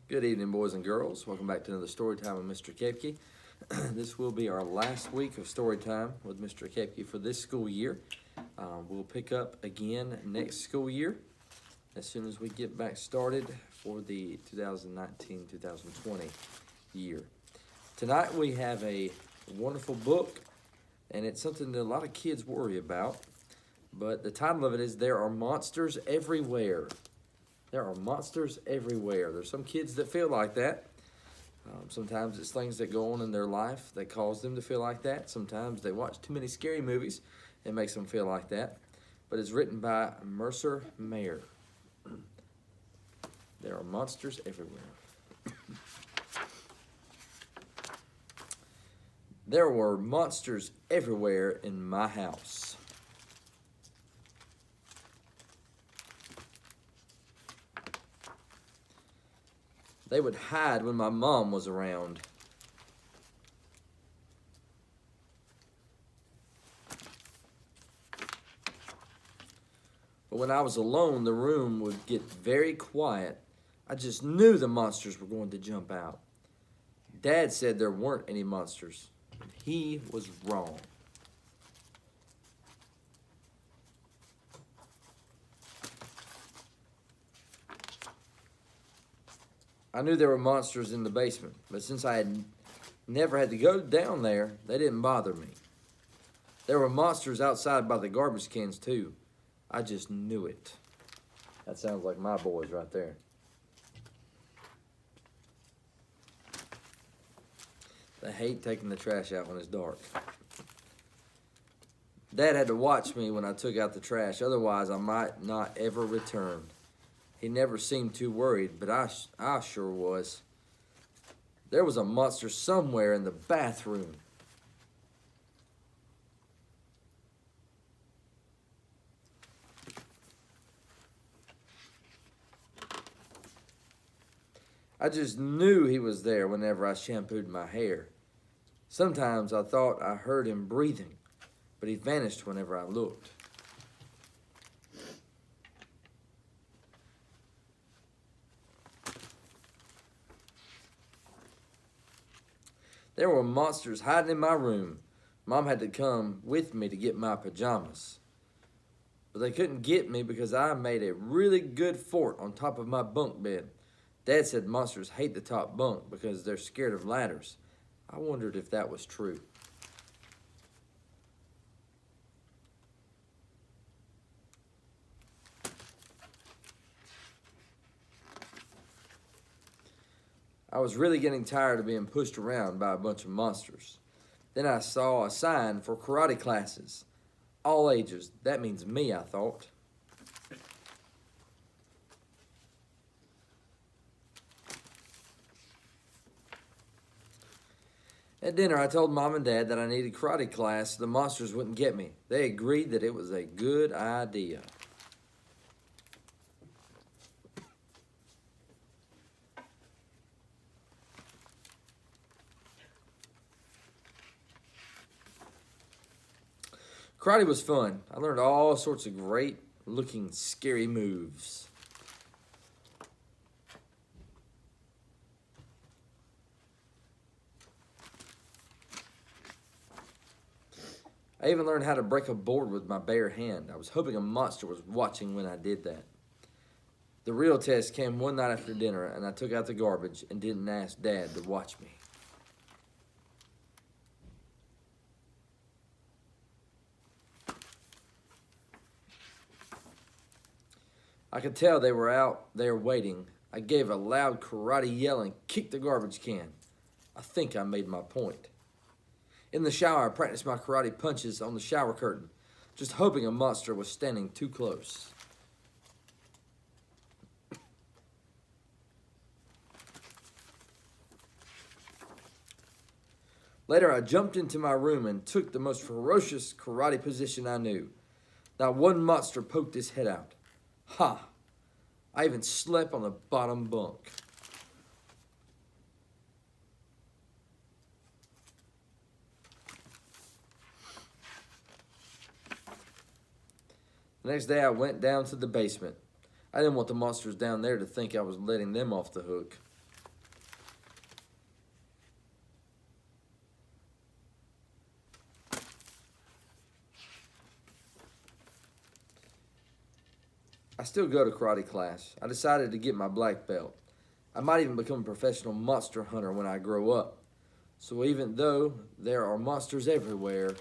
Good evening, boys and girls. Welcome back to another story time with Mr. Kepke. This will be our last week of story time with Mr. Kepke for this school year. We'll pick up again next school year as soon as we get back started for the 2019-2020 year. Tonight we have a wonderful book, and it's something that a lot of kids worry about, but the title of it is There Are Monsters Everywhere. There are monsters everywhere. There's some kids that feel like that. Sometimes it's things that go on in their life that cause them to feel like that. Sometimes they watch too many scary movies. It makes them feel like that. But it's written by Mercer Mayer. There are monsters everywhere. There were monsters everywhere in my house. They would hide when my mom was around. But when I was alone, the room would get very quiet. I just knew the monsters were going to jump out. Dad said there weren't any monsters. He was wrong. I knew there were monsters in the basement, but since I had never had to go down there, they didn't bother me. There were monsters outside by the garbage cans too. I just knew it. That sounds like my boys right there. They hate taking the trash out when it's dark. Dad had to watch me when I took out the trash, otherwise I might not ever return. He never seemed too worried, but I sure was. There was a monster somewhere in the bathroom. I just knew he was there whenever I shampooed my hair. Sometimes I thought I heard him breathing, but he vanished whenever I looked. There were monsters hiding in my room. Mom had to come with me to get my pajamas. But they couldn't get me because I made a really good fort on top of my bunk bed. Dad said monsters hate the top bunk because they're scared of ladders. I wondered if that was true. I was really getting tired of being pushed around by a bunch of monsters. Then I saw a sign for karate classes. All ages. That means me, I thought. At dinner, I told Mom and Dad that I needed karate class so the monsters wouldn't get me. They agreed that it was a good idea. Karate was fun. I learned all sorts of great looking scary moves. I even learned how to break a board with my bare hand. I was hoping a monster was watching when I did that. The real test came one night after dinner, and I took out the garbage and didn't ask Dad to watch me. I could tell they were out there waiting. I gave a loud karate yell and kicked the garbage can. I think I made my point. In the shower, I practiced my karate punches on the shower curtain, just hoping a monster was standing too close. Later, I jumped into my room and took the most ferocious karate position I knew. Not one monster poked his head out. Ha! I even slept on the bottom bunk. The next day I went down to the basement. I didn't want the monsters down there to think I was letting them off the hook. I still go to karate class. I decided to get my black belt. I might even become a professional monster hunter when I grow up. So even though there are monsters everywhere,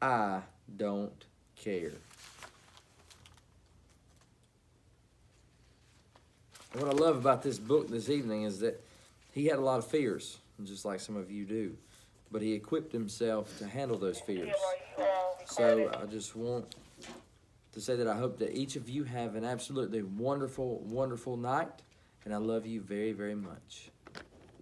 I don't care. And what I love about this book this evening is that he had a lot of fears, just like some of you do, but he equipped himself to handle those fears. So I just want to say that I hope that each of you have an absolutely wonderful, wonderful night, and I love you very, very much.